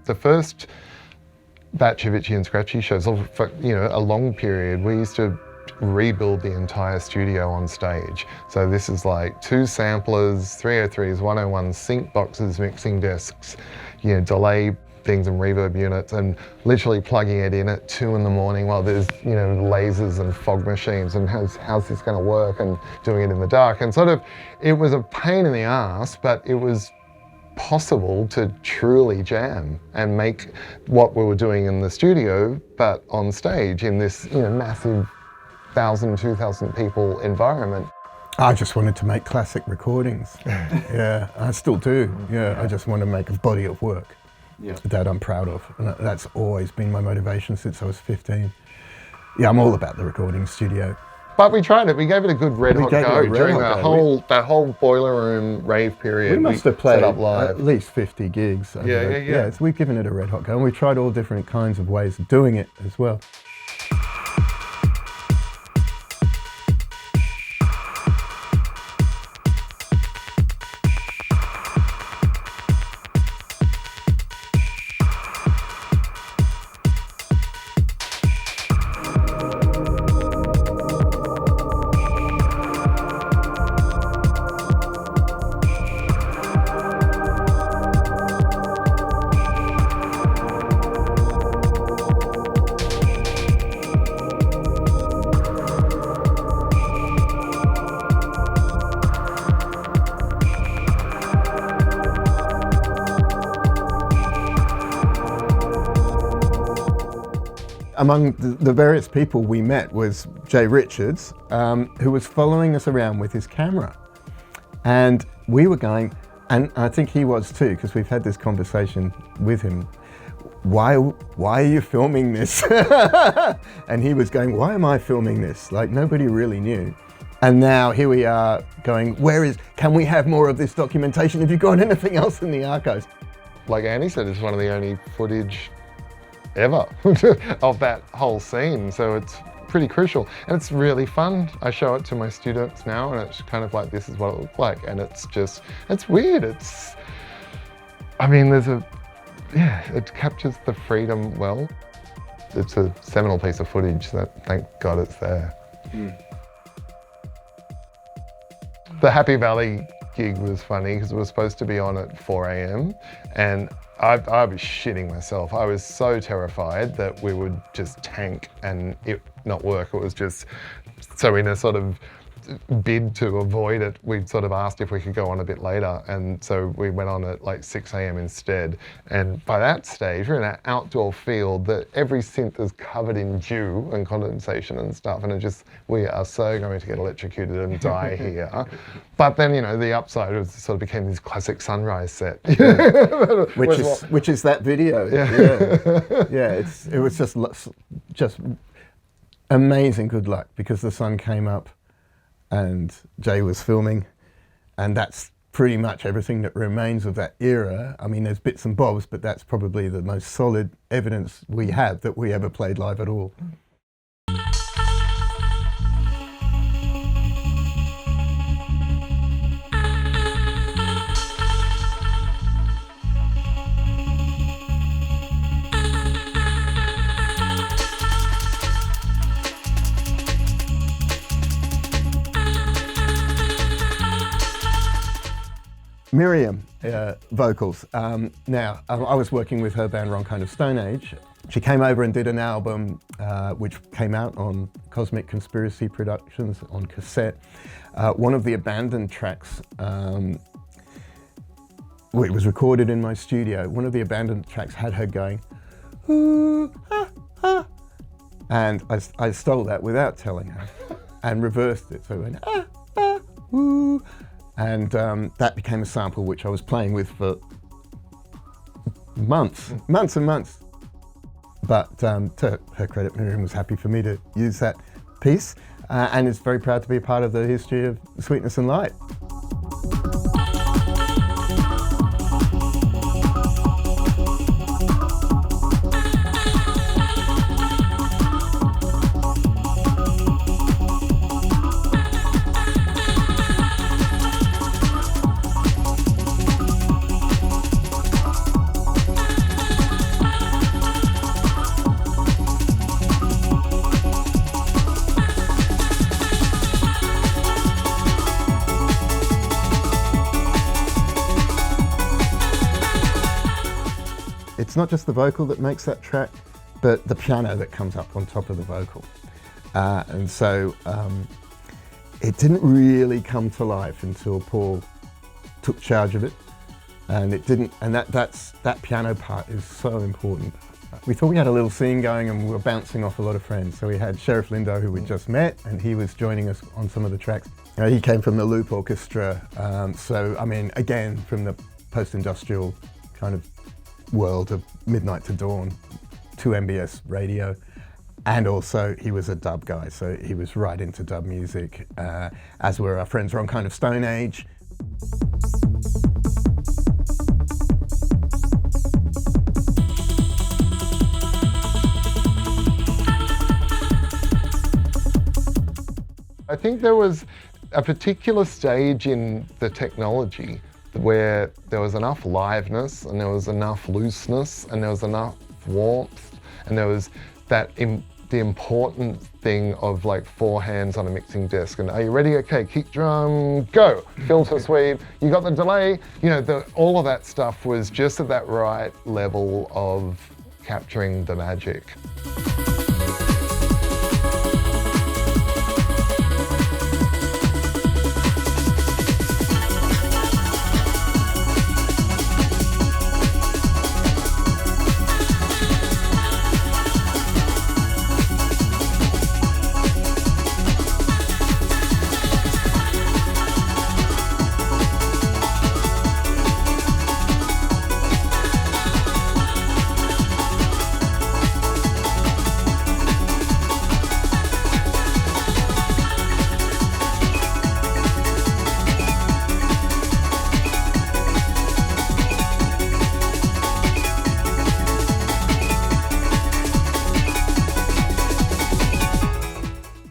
the first batch of Itchy and Scratchy shows, for a long period, we used to rebuild the entire studio on stage. So this is like 2 samplers, 303s, 101s, sync boxes, mixing desks, delay things and reverb units, and literally plugging it in at 2 in the morning while there's lasers and fog machines, and how's this going to work, and doing it in the dark. And sort of, it was a pain in the ass, but it was possible to truly jam and make what we were doing in the studio, but on stage in this massive 1,000, 2,000 people environment. I just wanted to make classic recordings. Yeah, I still do. Yeah, I just want to make a body of work that I'm proud of. And that's always been my motivation since I was 15. Yeah, I'm all about the recording studio. But we tried it. We gave it a good red hot go during that whole boiler room rave period. We must have played up live at least 50 gigs. Yeah. So we've given it a red hot go, and we've tried all different kinds of ways of doing it as well. Among the various people we met was Jay Richards, who was following us around with his camera. And we were going, and I think he was too, because we've had this conversation with him, why are you filming this? And he was going, why am I filming this? Like, nobody really knew. And now here we are going, can we have more of this documentation? Have you got anything else in the archives? Like Andy said, it's one of the only footage ever of that whole scene, so it's pretty crucial, and it's really fun. I show it to my students now, and it's kind of like, this is what it looked like, and it's weird. It captures the freedom well. It's a seminal piece of footage that, thank God, it's there. The Happy Valley gig was funny because it was supposed to be on at 4 a.m. and I was shitting myself. I was so terrified that we would just tank and it not work. It was just, so in a sort of bid to avoid it, we sort of asked if we could go on a bit later, and so we went on at like 6 a.m. instead. And by that stage, we're in an outdoor field that every synth is covered in dew and condensation and stuff, and we are so going to get electrocuted and die here. But then, the upside was sort of became this classic sunrise set. which is that video. It was just amazing good luck, because the sun came up and Jay was filming, and that's pretty much everything that remains of that era. I mean, there's bits and bobs, but that's probably the most solid evidence we have that we ever played live at all. Miriam, vocals. Now, I was working with her band Wrong Kind of Stone Age. She came over and did an album which came out on Cosmic Conspiracy Productions on cassette. One of the abandoned tracks, it was recorded in my studio. One of the abandoned tracks had her going, ooh, ah, ah. And I stole that without telling her and reversed it. So it went, ah, ah, ooh. And that became a sample which I was playing with for months and months. But to her credit, Miriam was happy for me to use that piece and is very proud to be a part of the history of Sweetness and Light. it's not just the vocal that makes that track, but the piano that comes up on top of the vocal. And so it didn't really come to life until Paul took charge of it, and it didn't. And that piano part is so important. We thought we had a little scene going, and we were bouncing off a lot of friends. So we had Sheriff Lindo, who we'd just met, and he was joining us on some of the tracks. He came from the Loop Orchestra, so I mean, again, from the post-industrial kind of world of Midnight to Dawn to MBS radio. And also he was a dub guy, so he was right into dub music, as were our friends Ron Kind of Stone Age. I think there was a particular stage in the technology where there was enough liveness and there was enough looseness and there was enough warmth and there was that the important thing of like 4 hands on a mixing desk and are you ready? Okay, kick drum, go, filter sweep, you got the delay, you know, all of that stuff was just at that right level of capturing the magic.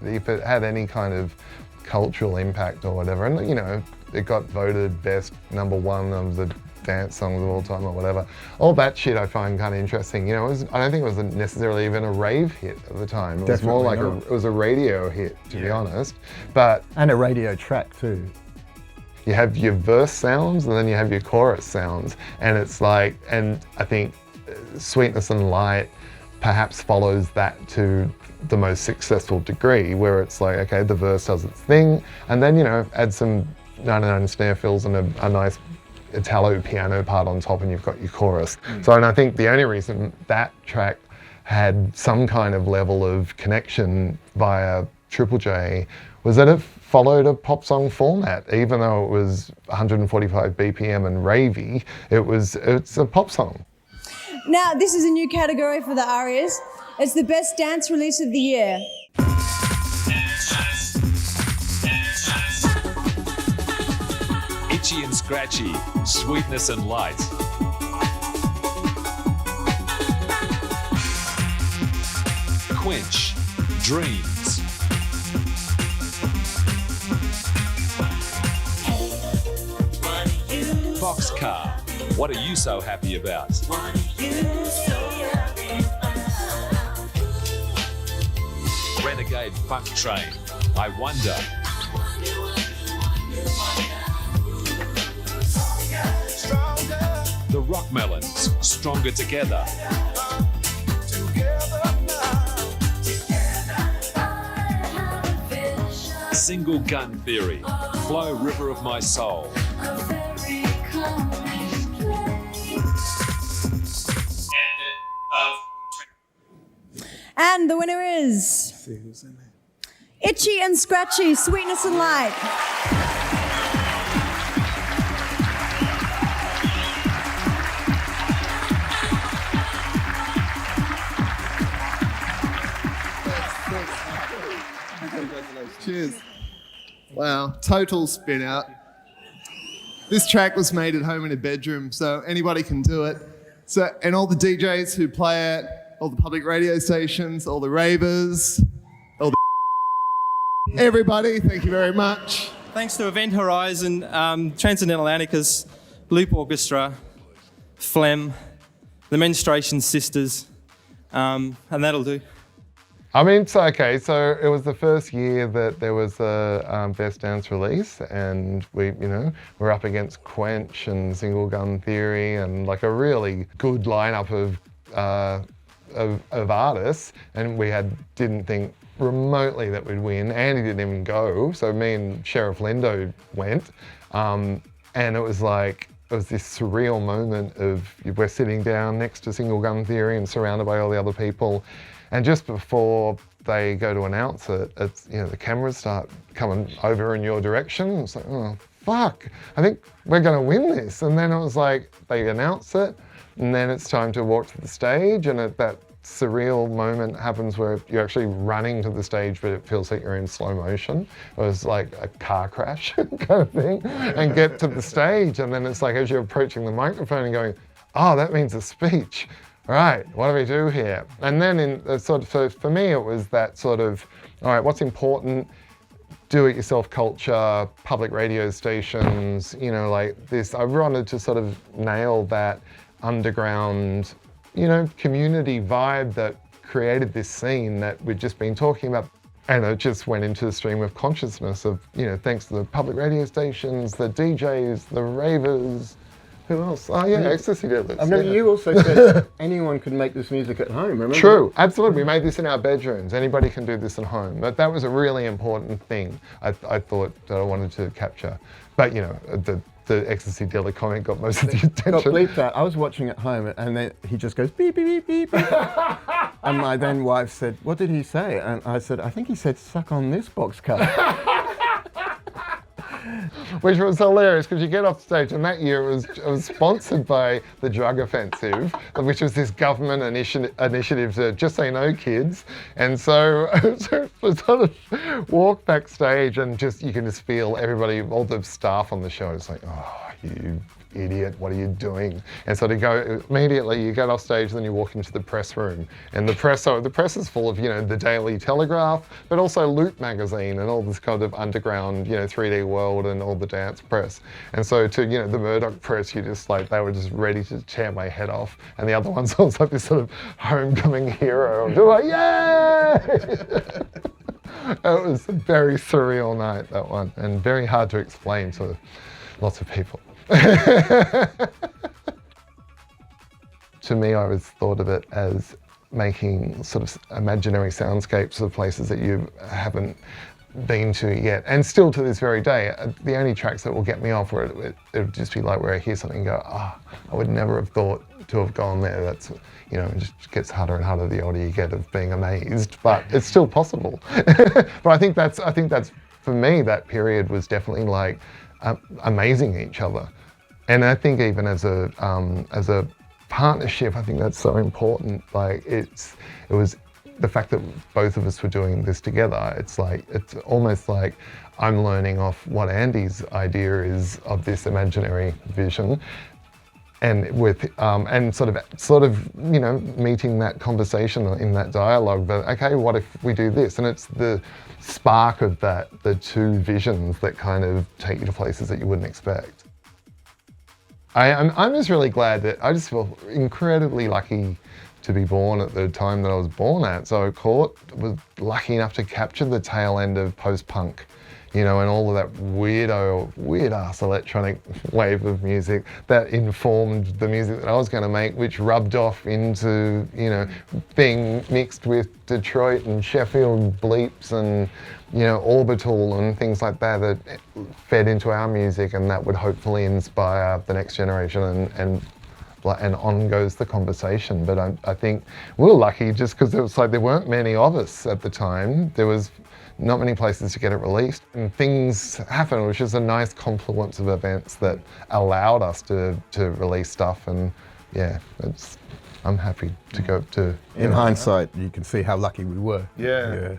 If it had any kind of cultural impact or whatever, and you know, it got voted best #1 of the dance songs of all time or whatever. All that shit I find kind of interesting. You know, I don't think it was necessarily even a rave hit at the time. It was more like it was a radio hit, to be honest. And a radio track too. You have your verse sounds and then you have your chorus sounds, and it's like, and I think Sweetness and Light perhaps follows that to the most successful degree, where it's like, okay, the verse does its thing, and then, you know, add some 99 snare fills and a nice Italo piano part on top and you've got your chorus. So, and I think the only reason that track had some kind of level of connection via Triple J was that it followed a pop song format. Even though it was 145 BPM and ravey, it's a pop song. Now, this is a new category for the ARIAs. It's the best dance release of the year. Itchy and Scratchy, Sweetness and Light. Quench, Dreams. Boxcar, What Are You So Happy About? Renegade Funk Train, I Wonder. The Rockmelons, Stronger Together. Single Gun Theory, Flow River of My Soul. And the winner is Itchy and Scratchy, Sweetness and Light. Cheers. Wow, total spin out. This track was made at home in a bedroom, so anybody can do it. So, and all the DJs who play it, all the public radio stations, all the ravers, all the everybody, thank you very much. Thanks to Event Horizon, Transcendental Anarchists, Loop Orchestra, Phlegm, the Menstruation Sisters, and that'll do. I mean, so it was the first year that there was a Best Dance release, and we're up against Quench and Single Gun Theory, and like a really good lineup of artists, and we didn't think remotely that we'd win. Andy didn't even go, so me and Sheriff Lindo went, and it was this surreal moment of we're sitting down next to Single Gun Theory and surrounded by all the other people. And just before they go to announce it, it's, the cameras start coming over in your direction. It's like, oh, fuck, I think we're going to win this. And then it was like, they announce it, and then it's time to walk to the stage, and that surreal moment happens where you're actually running to the stage, but it feels like you're in slow motion. It was like a car crash kind of thing, and get to the stage, and then it's like as you're approaching the microphone and going, oh, that means a speech. All right, what do we do here? And then so for me, it was that sort of, all right, what's important? Do-it-yourself culture, public radio stations, like this. I wanted to sort of nail that underground, community vibe that created this scene that we'd just been talking about. And it just went into the stream of consciousness of, thanks to the public radio stations, the DJs, the ravers. Who else? Oh yeah, Ecstasy Dealers. I remember you also said anyone could make this music at home, remember? True, absolutely. We made this in our bedrooms. Anybody can do this at home. But that was a really important thing I thought that I wanted to capture. But the Ecstasy Dealer comment got most of the attention. Got bleeped out. I was watching at home, and then he just goes beep, beep, beep, beep. And my then wife said, what did he say? And I said, I think he said, suck on this box cut. Which was hilarious because you get off stage, and that year it was sponsored by the Drug Offensive, which was this government initiative to just say no kids. And so we sort of walk backstage, and you can just feel everybody, all the staff on the show, it's like, oh, you idiot, what are you doing? And so immediately you get off stage, then you walk into the press room, and the press is full of, the Daily Telegraph, but also Loot magazine and all this kind of underground, 3D world and all the dance press. And so to, the Murdoch press, they were just ready to tear my head off. And the other ones was like this sort of homecoming hero. I'm just like, yay! It was a very surreal night, that one, and very hard to explain to lots of people. To me, I always thought of it as making sort of imaginary soundscapes of places that you haven't been to yet. And still to this very day, the only tracks that will get me off where it would just be like where I hear something and go, I would never have thought to have gone there. That's, it just gets harder and harder the older you get of being amazed, but it's still possible. But I think that's, for me, that period was definitely like amazing each other. And I think even as a partnership, I think that's so important. Like it was the fact that both of us were doing this together. It's almost like I'm learning off what Andy's idea is of this imaginary vision, and with and sort of meeting that conversation in that dialogue. But okay, what if we do this? And it's the spark of that, the two visions that kind of take you to places that you wouldn't expect. I'm just really glad that I just feel incredibly lucky to be born at the time that I was born at. So Court was lucky enough to capture the tail end of post-punk, and all of that weird-ass electronic wave of music that informed the music that I was going to make, which rubbed off into, being mixed with Detroit and Sheffield bleeps and, Orbital and things like that fed into our music, and that would hopefully inspire the next generation and on goes the conversation. But I think we were lucky just because it was like there weren't many of us at the time. There was not many places to get it released, and things happened, which is a nice confluence of events that allowed us to release stuff. And yeah, I'm happy to go to. In hindsight, you can see how lucky we were. Yeah.